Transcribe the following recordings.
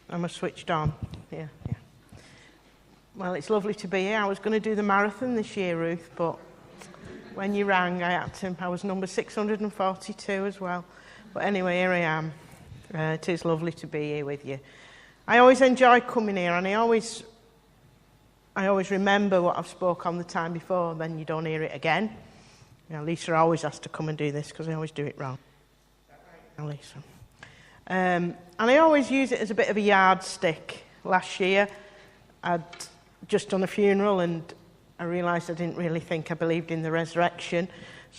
Am I switched on? Yeah. Well, it's lovely to be here. I was going to do the marathon this year, Ruth, but when you rang, I was number 642 as well. But anyway, here I am. It is lovely to be here with you. I always enjoy coming here, and I always remember what I've spoke on the time before, then you don't hear it again. Lisa always has to come and do this because I always do it wrong. Lisa. And I always use it as a bit of a yardstick. Last year, I'd just done a funeral and I realised I didn't really think I believed in the resurrection.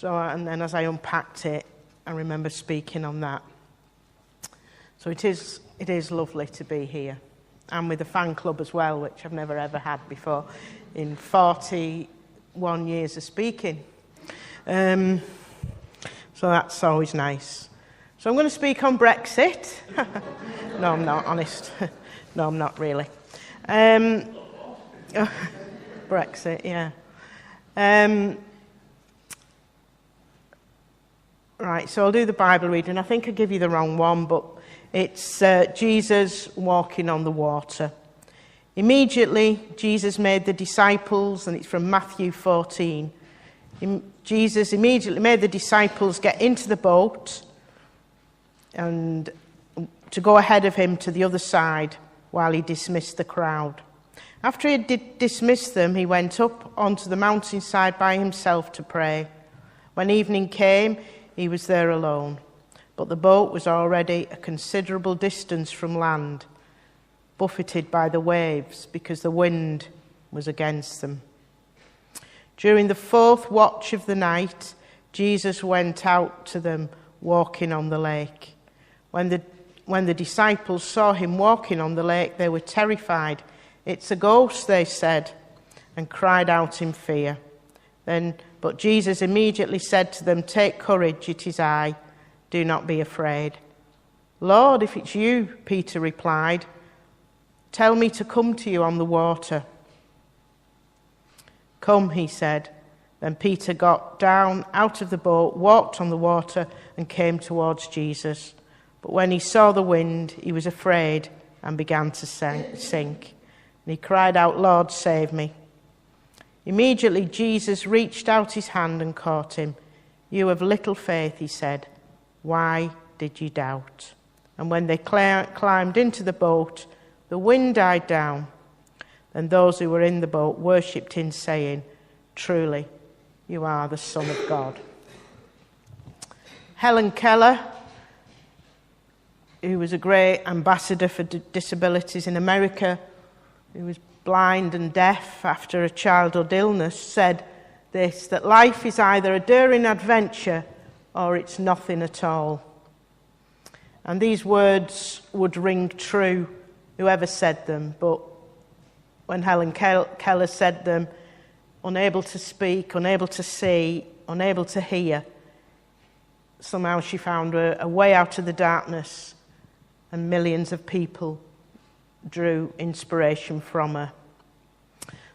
And then as I unpacked it, I remember speaking on that. So it is lovely to be here. And with a fan club as well, which I've never ever had before in 41 years of speaking. So that's always nice. So I'm going to speak on Brexit. No, I'm not, honest. No, I'm not really. Brexit, yeah. Right, so I'll do the Bible reading. I think I give you the wrong one, but it's Jesus walking on the water. Immediately, Jesus made the disciples, and it's from Matthew 14. Jesus immediately made the disciples get into the boat and to go ahead of him to the other side while he dismissed the crowd. After he had dismissed them, he went up onto the mountainside by himself to pray. When evening came, he was there alone. But the boat was already a considerable distance from land, buffeted by the waves because the wind was against them. During the fourth watch of the night, Jesus went out to them walking on the lake. When the disciples saw him walking on the lake, they were terrified. "It's a ghost," they said, and cried out in fear. But Jesus immediately said to them, "Take courage, it is I. Do not be afraid." "Lord, if it's you," Peter replied, "tell me to come to you on the water." "Come," he said. Then Peter got down out of the boat, walked on the water, and came towards Jesus. But when he saw the wind, he was afraid and began to sink. And he cried out, "Lord, save me." Immediately Jesus reached out his hand and caught him. "You have little faith," he said. "Why did you doubt?" And when they climbed into the boat, the wind died down. And those who were in the boat worshipped him, saying, "Truly, you are the Son of God." Helen Keller, who was a great ambassador for disabilities in America, who was blind and deaf after a childhood illness, said this, that life is either a daring adventure or it's nothing at all. And these words would ring true, whoever said them, but when Helen Keller said them, unable to speak, unable to see, unable to hear, somehow she found a way out of the darkness, and millions of people drew inspiration from her.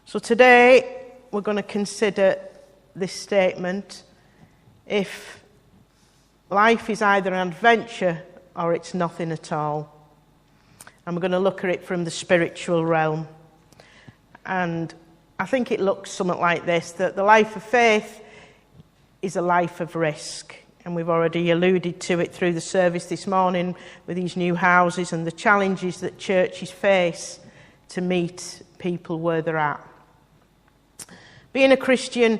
So today we're going to consider this statement: if life is either an adventure or it's nothing at all. And we're going to look at it from the spiritual realm. And I think it looks something like this, that the life of faith is a life of risk. And we've already alluded to it through the service this morning with these new houses and the challenges that churches face to meet people where they're at. Being a Christian,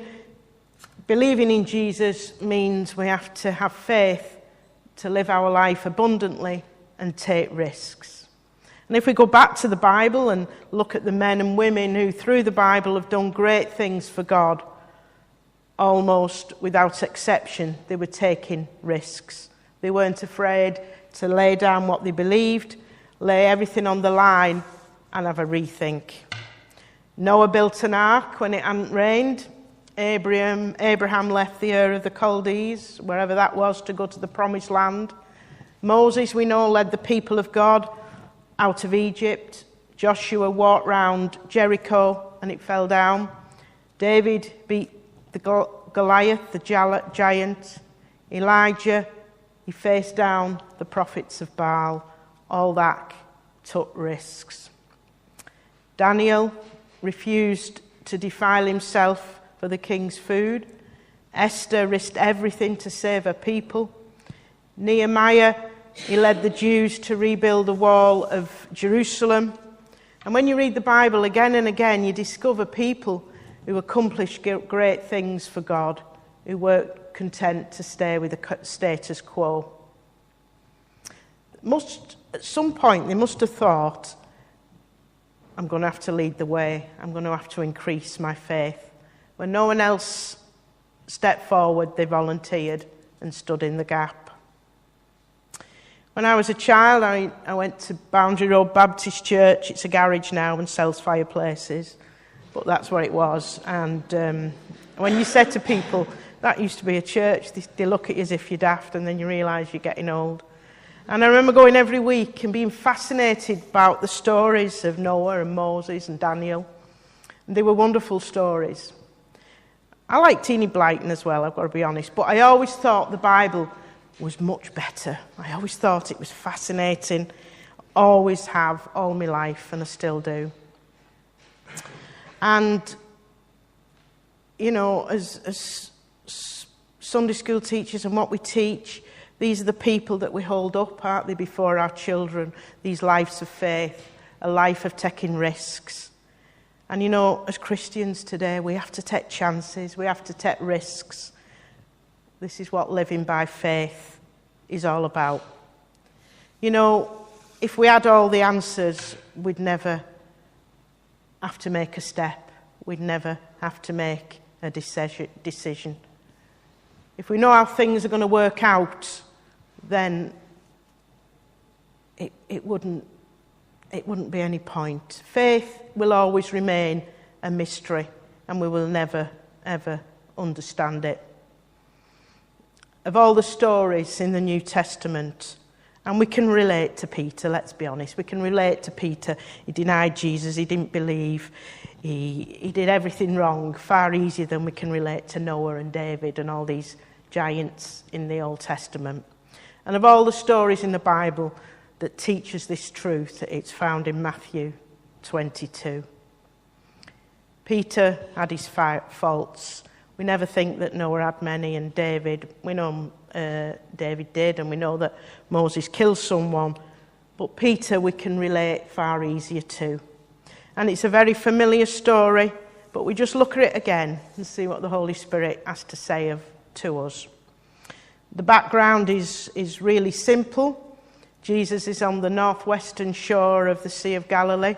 believing in Jesus, means we have to have faith to live our life abundantly and take risks. And if we go back to the Bible and look at the men and women who through the Bible have done great things for God, almost without exception, they were taking risks. They weren't afraid to lay down what they believed, lay everything on the line, and have a rethink. Noah built an ark when it hadn't rained. Abraham left the Ur of the Chaldees, wherever that was, to go to the Promised Land. Moses, we know, led the people of God out of Egypt. Joshua walked round Jericho and it fell down. David beat the Goliath, the giant. Elijah, he faced down the prophets of Baal. All that took risks. Daniel refused to defile himself for the king's food. Esther risked everything to save her people. Nehemiah, he led the Jews to rebuild the wall of Jerusalem. And when you read the Bible again and again, you discover people who accomplished great things for God, who weren't content to stay with the status quo. At some point, they must have thought, I'm going to have to lead the way. I'm going to have to increase my faith. When no one else stepped forward, they volunteered and stood in the gap. When I was a child, I went to Boundary Road Baptist Church. It's a garage now and sells fireplaces, but that's what it was. And when you say to people, that used to be a church, they look at you as if you're daft, and then you realise you're getting old. And I remember going every week and being fascinated about the stories of Noah and Moses and Daniel. And they were wonderful stories. I like Teeny Blyton as well, I've got to be honest, but I always thought the Bible was much better. I always thought it was fascinating. Always have all my life, and I still do. And, you know, as Sunday school teachers and what we teach, these are the people that we hold up, aren't they, before our children, these lives of faith, a life of taking risks. And, you know, as Christians today, we have to take chances, we have to take risks. This is what living by faith is all about. You know, if we had all the answers, we'd never have to make a step. We'd never have to make a decision. If we know how things are going to work out, then it wouldn't be any point. Faith will always remain a mystery, and we will never, ever understand it. Of all the stories in the New Testament, and we can relate to Peter, let's be honest, we can relate to Peter. He denied Jesus, he didn't believe, he did everything wrong, far easier than we can relate to Noah and David and all these giants in the Old Testament. And of all the stories in the Bible that teach us this truth, it's found in Matthew 22. Peter had his faults. We never think that Noah had many, and David, we know David did, and we know that Moses killed someone, but Peter we can relate far easier to. And it's a very familiar story, but we just look at it again and see what the Holy Spirit has to say to us. The background is really simple. Jesus is on the northwestern shore of the Sea of Galilee.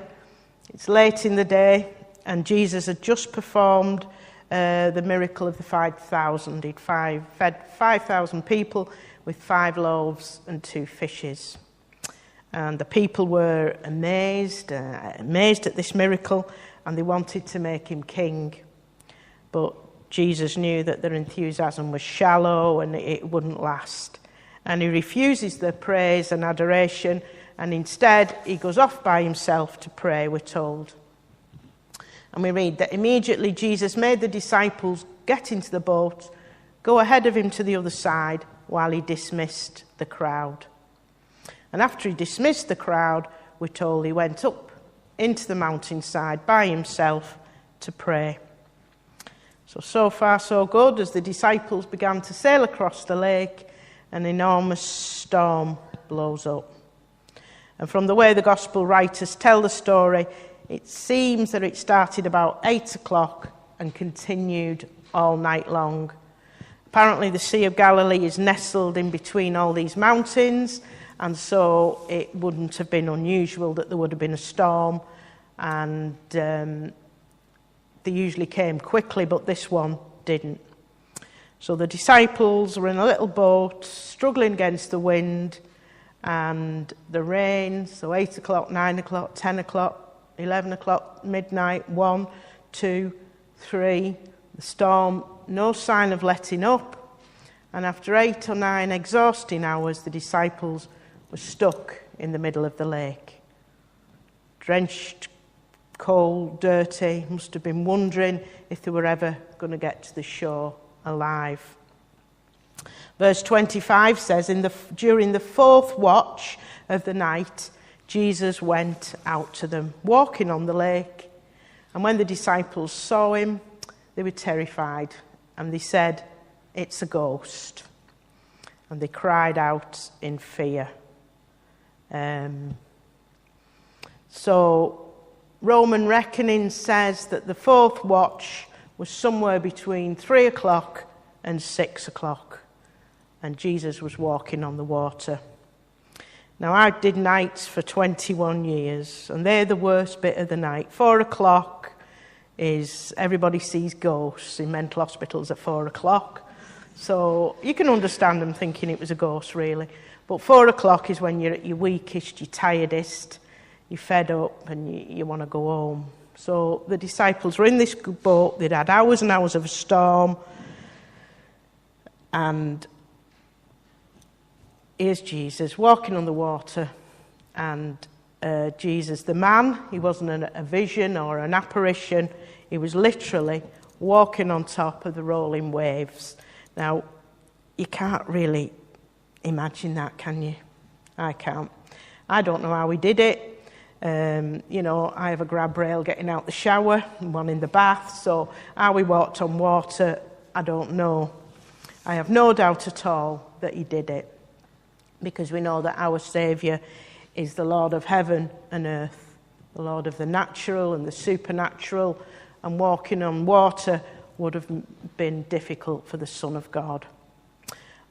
It's late in the day, and Jesus had just performed the miracle of the 5,000. He'd fed 5,000 people with 5 loaves and 2 fishes. And the people were amazed at this miracle, and they wanted to make him king. But Jesus knew that their enthusiasm was shallow and it wouldn't last. And he refuses their praise and adoration, and instead he goes off by himself to pray, we're told. And we read that immediately Jesus made the disciples get into the boat, go ahead of him to the other side while he dismissed the crowd. And after he dismissed the crowd, we're told he went up into the mountainside by himself to pray. So far so good. As the disciples began to sail across the lake, an enormous storm blows up. And from the way the gospel writers tell the story, it seems that it started about 8 o'clock and continued all night long. Apparently the Sea of Galilee is nestled in between all these mountains, and so it wouldn't have been unusual that there would have been a storm, and they usually came quickly, but this one didn't. So the disciples were in a little boat, struggling against the wind and the rain, so 8 o'clock, 9 o'clock, 10 o'clock, 11 o'clock, midnight, 1, 2, 3, the storm, no sign of letting up. And after 8 or 9 exhausting hours, the disciples were stuck in the middle of the lake. Drenched, cold, dirty, must have been wondering if they were ever going to get to the shore alive. Verse 25 says, during the 4th watch of the night, Jesus went out to them, walking on the lake. And when the disciples saw him, they were terrified. And they said, "It's a ghost." And they cried out in fear. So Roman reckoning says that the fourth watch was somewhere between 3 o'clock and 6 o'clock. And Jesus was walking on the water. Now, I did nights for 21 years, and they're the worst bit of the night. 4 o'clock is everybody sees ghosts in mental hospitals at 4 o'clock. So you can understand them thinking it was a ghost, really. But 4 o'clock is when you're at your weakest, your tiredest, you're fed up, and you want to go home. So the disciples were in this boat. They'd had hours and hours of a storm. And here's Jesus walking on the water. And Jesus, the man, he wasn't a vision or an apparition. He was literally walking on top of the rolling waves. Now, you can't really imagine that, can you? I can't. I don't know how he did it. I have a grab rail getting out the shower and one in the bath. So how he walked on water, I don't know. I have no doubt at all that he did it, because we know that our Saviour is the Lord of heaven and earth, the Lord of the natural and the supernatural, and walking on water would have been difficult for the Son of God.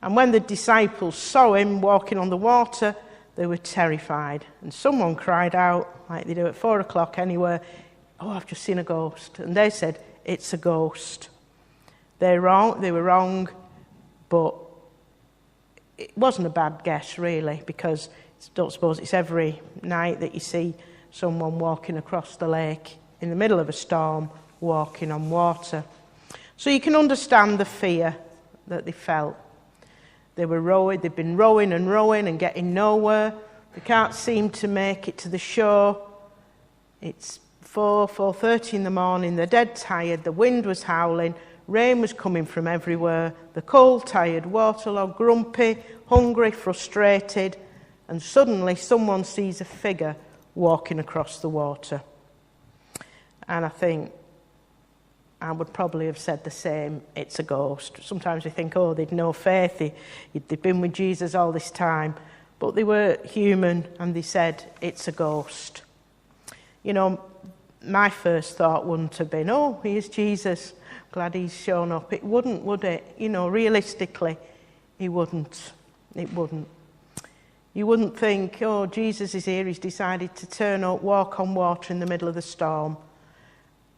And when the disciples saw him walking on the water, they were terrified. And someone cried out, like they do at 4 o'clock anywhere, "Oh, I've just seen a ghost." And they said, "It's a ghost." They were wrong, but it wasn't a bad guess, really, because I don't suppose it's every night that you see someone walking across the lake in the middle of a storm, walking on water. So you can understand the fear that they felt. They'd been rowing and getting nowhere. They can't seem to make it to the shore. It's 4:30 in the morning. They're dead tired. The wind was howling. Rain was coming from everywhere. They're cold, tired, waterlogged, grumpy, hungry, frustrated. And suddenly someone sees a figure walking across the water. And I think I would probably have said the same. It's a ghost. Sometimes we think, oh, they'd no faith. They'd been with Jesus all this time. But they were human, and they said, it's a ghost. You know, my first thought wouldn't have been, oh, here's Jesus. Glad he's shown up. It wouldn't, would it? You know, realistically, it wouldn't. It wouldn't. You wouldn't think, oh, Jesus is here. He's decided to turn up, walk on water in the middle of the storm.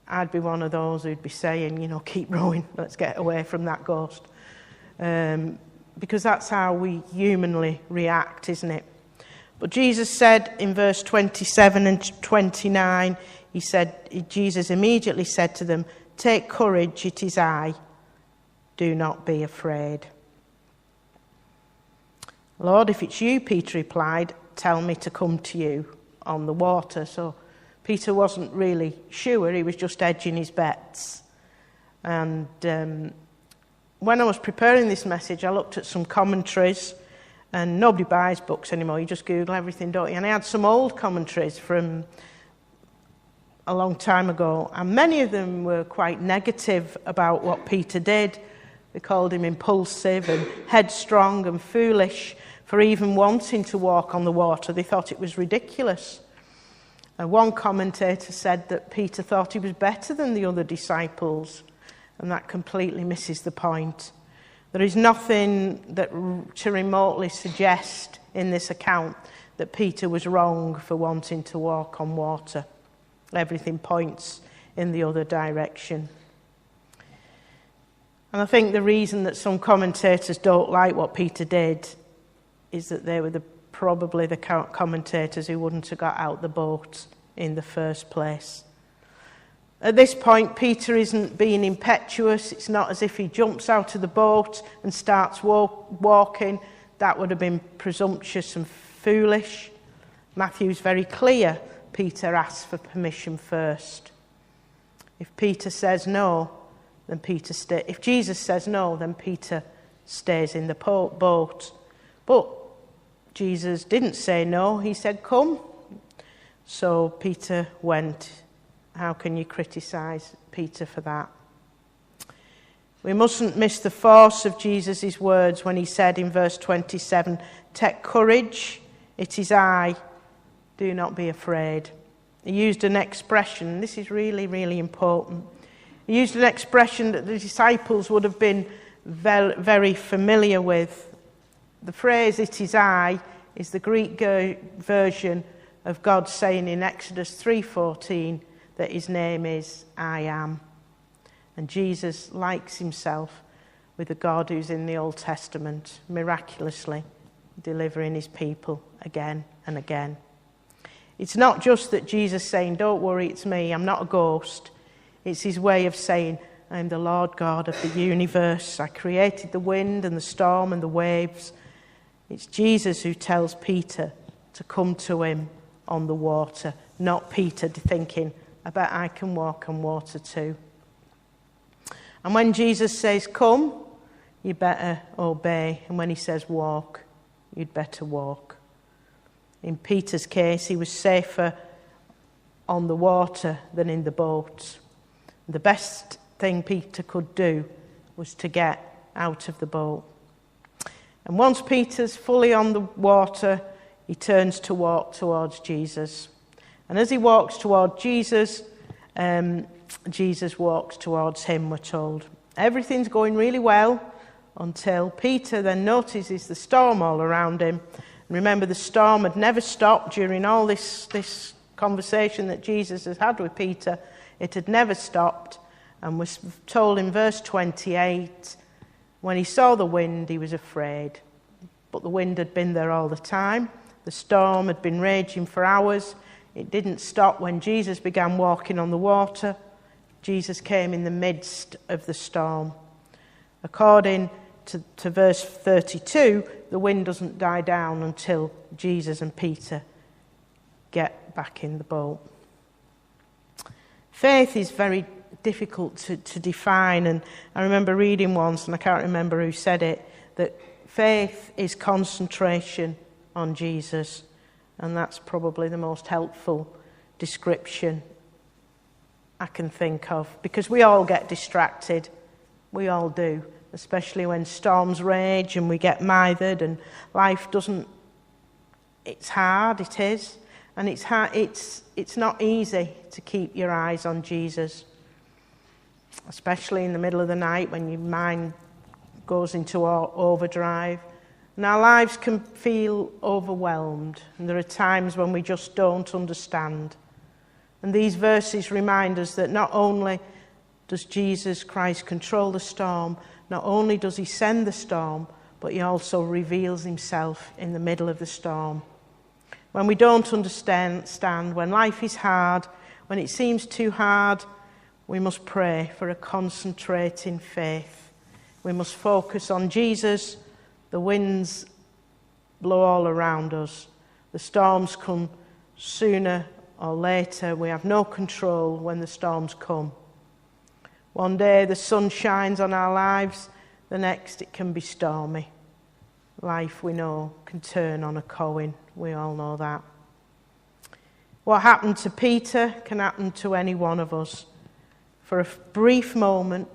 I'd be one of those who'd be saying, you know, keep rowing. Let's get away from that ghost. Because that's how we humanly react, isn't it? But Jesus said in verse 27 and 29, Jesus immediately said to them, take courage, it is I. Do not be afraid. Lord, if it's you, Peter replied, tell me to come to you on the water. So Peter wasn't really sure, he was just hedging his bets. And when I was preparing this message, I looked at some commentaries, and nobody buys books anymore, you just Google everything, don't you? And I had some old commentaries from a long time ago, and many of them were quite negative about what Peter did. They called him impulsive and headstrong and foolish for even wanting to walk on the water. They thought it was ridiculous. One commentator said that Peter thought he was better than the other disciples, and that completely misses the point. There is nothing to remotely suggest in this account that Peter was wrong for wanting to walk on water. Everything points in the other direction. And I think the reason that some commentators don't like what Peter did is that they were probably the commentators who wouldn't have got out the boat in the first place. At this point, Peter isn't being impetuous. It's not as if he jumps out of the boat and starts walking. That would have been presumptuous and foolish. Matthew's very clear. Peter asks for permission first. If Peter says no, then Peter stays. If Jesus says no, then Peter stays in the boat. But Jesus didn't say no. He said, come. So Peter went. How can you criticise Peter for that? We mustn't miss the force of Jesus' words when he said in verse 27, "Take courage, it is I, do not be afraid." He used an expression, this is really, really important. He used an expression that the disciples would have been very familiar with. The phrase, "it is I," is the Greek version of God saying in Exodus 3:14 that his name is I am. And Jesus likes himself with the God who's in the Old Testament, miraculously delivering his people again and again. It's not just that Jesus saying, "Don't worry, it's me, I'm not a ghost." It's his way of saying, "I'm the Lord God of the universe. I created the wind and the storm and the waves." It's Jesus who tells Peter to come to him on the water, not Peter thinking, "I bet I can walk on water too." And when Jesus says, "Come," you better obey. And when he says, "Walk," you'd better walk. In Peter's case, he was safer on the water than in the boat. The best thing Peter could do was to get out of the boat. And once Peter's fully on the water, he turns to walk towards Jesus. And as he walks toward Jesus, Jesus walks towards him, we're told. Everything's going really well until Peter then notices the storm all around him. And remember, the storm had never stopped during all this conversation that Jesus has had with Peter. It had never stopped. And was told in verse 28, when he saw the wind, he was afraid. But the wind had been there all the time. The storm had been raging for hours. It didn't stop when Jesus began walking on the water. Jesus came in the midst of the storm. According to verse 32, the wind doesn't die down until Jesus and Peter get back in the boat. Faith is very difficult to define, and I remember reading once, and I can't remember who said it, that faith is concentration on Jesus, and that's probably the most helpful description I can think of, because we all get distracted. We all do, especially when storms rage and we get mithered and life doesn't, it's hard, it is, and it's hard, it's not easy to keep your eyes on Jesus, especially in the middle of the night when your mind goes into overdrive. And our lives can feel overwhelmed, and there are times when we just don't understand. And these verses remind us that not only does Jesus Christ control the storm, not only does he send the storm, but he also reveals himself in the middle of the storm. When we don't understand, when life is hard, when it seems too hard, we must pray for a concentrating faith. We must focus on Jesus. The winds blow all around us. The storms come sooner or later. We have no control when the storms come. One day the sun shines on our lives, the next it can be stormy. Life, we know, can turn on a coin. We all know that. What happened to Peter can happen to any one of us. For a brief moment,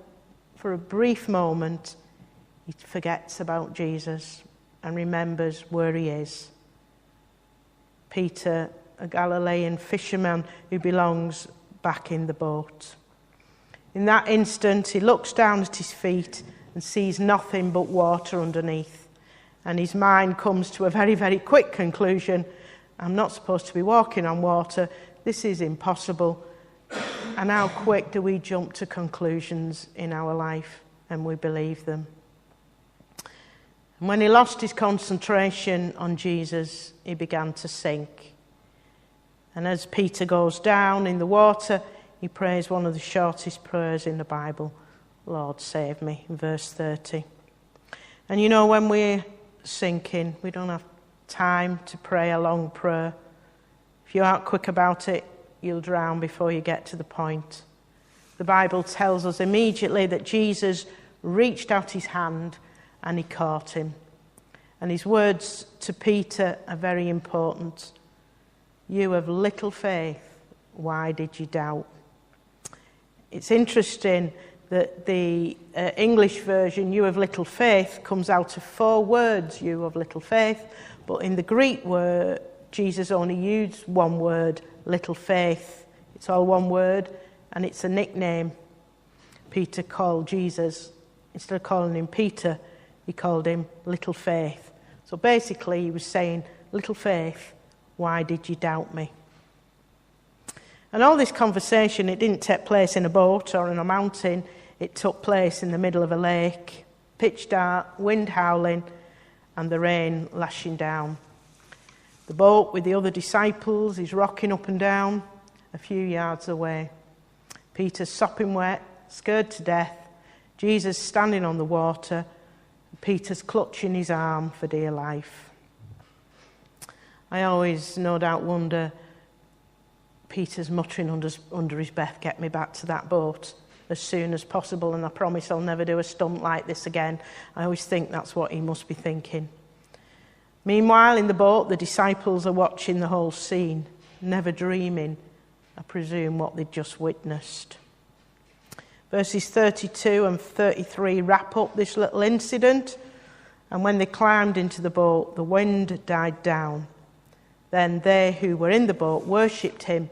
he forgets about Jesus and remembers where he is. Peter, a Galilean fisherman who belongs back in the boat. In that instant, he looks down at his feet and sees nothing but water underneath. And his mind comes to a very, very quick conclusion. I'm not supposed to be walking on water. This is impossible. And how quick do we jump to conclusions in our life and we believe them? And when he lost his concentration on Jesus, he began to sink. And as Peter goes down in the water, he prays one of the shortest prayers in the Bible, "Lord, save me," in verse 30. And you know, when we're sinking, we don't have time to pray a long prayer. If you aren't quick about it, you'll drown before you get to the point. The Bible tells us immediately that Jesus reached out his hand and he caught him. And his words to Peter are very important. You of little faith, why did you doubt? It's interesting that the English version, you of little faith, comes out of 4 words, you of little faith. But in the Greek word, Jesus only used 1 word, little faith. It's all 1 word, and it's a nickname. Peter called Jesus, instead of calling him Peter, he called him little faith. So basically he was saying, little faith, why did you doubt me? And all this conversation, it didn't take place in a boat or on a mountain. It took place in the middle of a lake, pitch dark, wind howling, and the rain lashing down. The boat with the other disciples is rocking up and down a few yards away. Peter's sopping wet, scared to death. Jesus standing on the water. Peter's clutching his arm for dear life. I always, no doubt, wonder, Peter's muttering under his breath, get me back to that boat as soon as possible, and I promise I'll never do a stunt like this again. I always think that's what he must be thinking. Meanwhile, in the boat, the disciples are watching the whole scene, never dreaming, I presume, what they'd just witnessed. Verses 32 and 33 wrap up this little incident. And when they climbed into the boat, the wind died down. Then they who were in the boat worshipped him,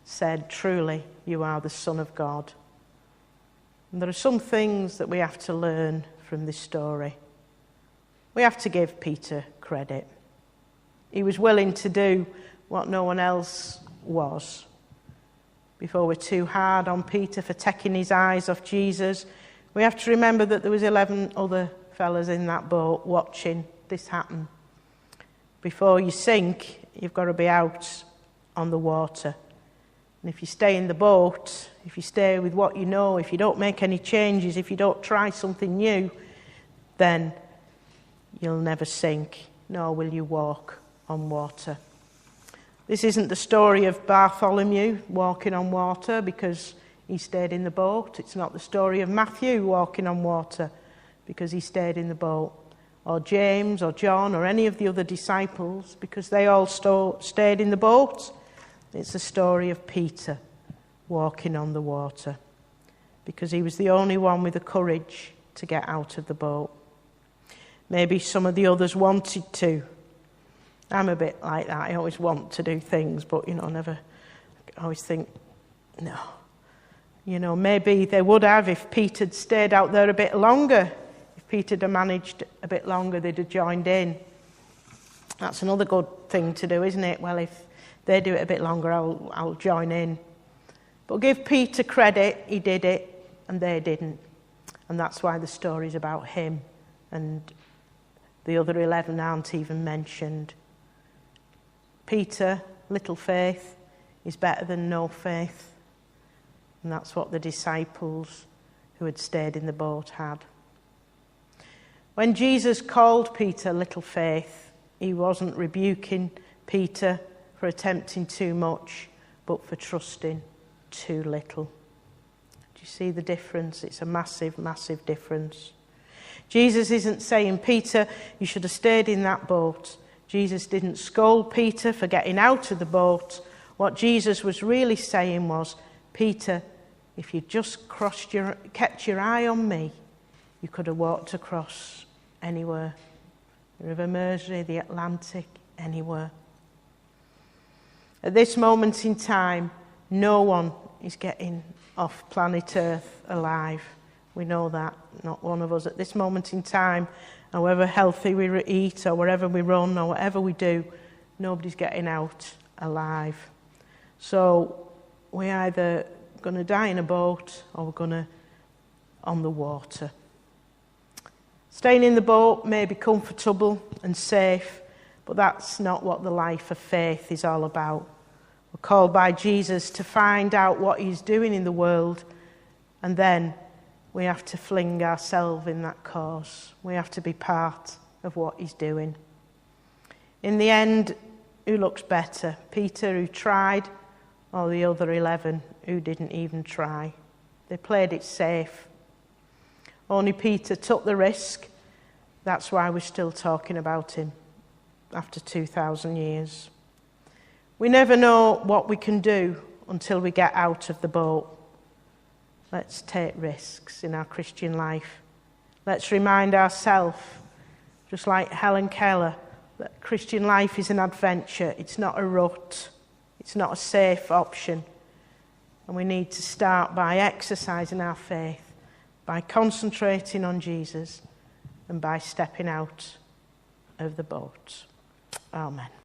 said, truly, you are the Son of God. And there are some things that we have to learn from this story. We have to give Peter credit. He was willing to do what no one else was. Before we're too hard on Peter for taking his eyes off Jesus, we have to remember that there was 11 other fellas in that boat watching this happen. Before you sink, you've got to be out on the water. And if you stay in the boat, if you stay with what you know, if you don't make any changes, if you don't try something new, then you'll never sink, nor will you walk on water. This isn't the story of Bartholomew walking on water because he stayed in the boat. It's not the story of Matthew walking on water because he stayed in the boat. Or James or John or any of the other disciples because they all stayed in the boat. It's the story of Peter walking on the water because he was the only one with the courage to get out of the boat. Maybe some of the others wanted to. I'm a bit like that. I always want to do things, but, never. I always think, no. Maybe they would have if Peter had stayed out there a bit longer. If Peter had managed a bit longer, they'd have joined in. That's another good thing to do, isn't it? Well, if they do it a bit longer, I'll join in. But give Peter credit, he did it, and they didn't. And that's why the story's about him. And the other 11 aren't even mentioned. Peter, little faith, is better than no faith. And that's what the disciples who had stayed in the boat had. When Jesus called Peter little faith, he wasn't rebuking Peter for attempting too much, but for trusting too little. Do you see the difference? It's a massive, massive difference. Jesus isn't saying, Peter, you should have stayed in that boat. Jesus didn't scold Peter for getting out of the boat. What Jesus was really saying was, Peter, if you just kept your eye on me, you could have walked across anywhere. The River Mersey, the Atlantic, anywhere. At this moment in time, no one is getting off planet Earth alive. We know that, not one of us. At this moment in time, however healthy we eat or wherever we run or whatever we do, nobody's getting out alive. So we're either going to die in a boat or we're going to on the water. Staying in the boat may be comfortable and safe, but that's not what the life of faith is all about. We're called by Jesus to find out what he's doing in the world, and then we have to fling ourselves in that cause. We have to be part of what he's doing. In the end, who looks better? Peter, who tried, or the other 11 who didn't even try? They played it safe. Only Peter took the risk. That's why we're still talking about him after 2,000 years. We never know what we can do until we get out of the boat. Let's take risks in our Christian life. Let's remind ourselves, just like Helen Keller, that Christian life is an adventure. It's not a rut. It's not a safe option. And we need to start by exercising our faith, by concentrating on Jesus, and by stepping out of the boat. Amen.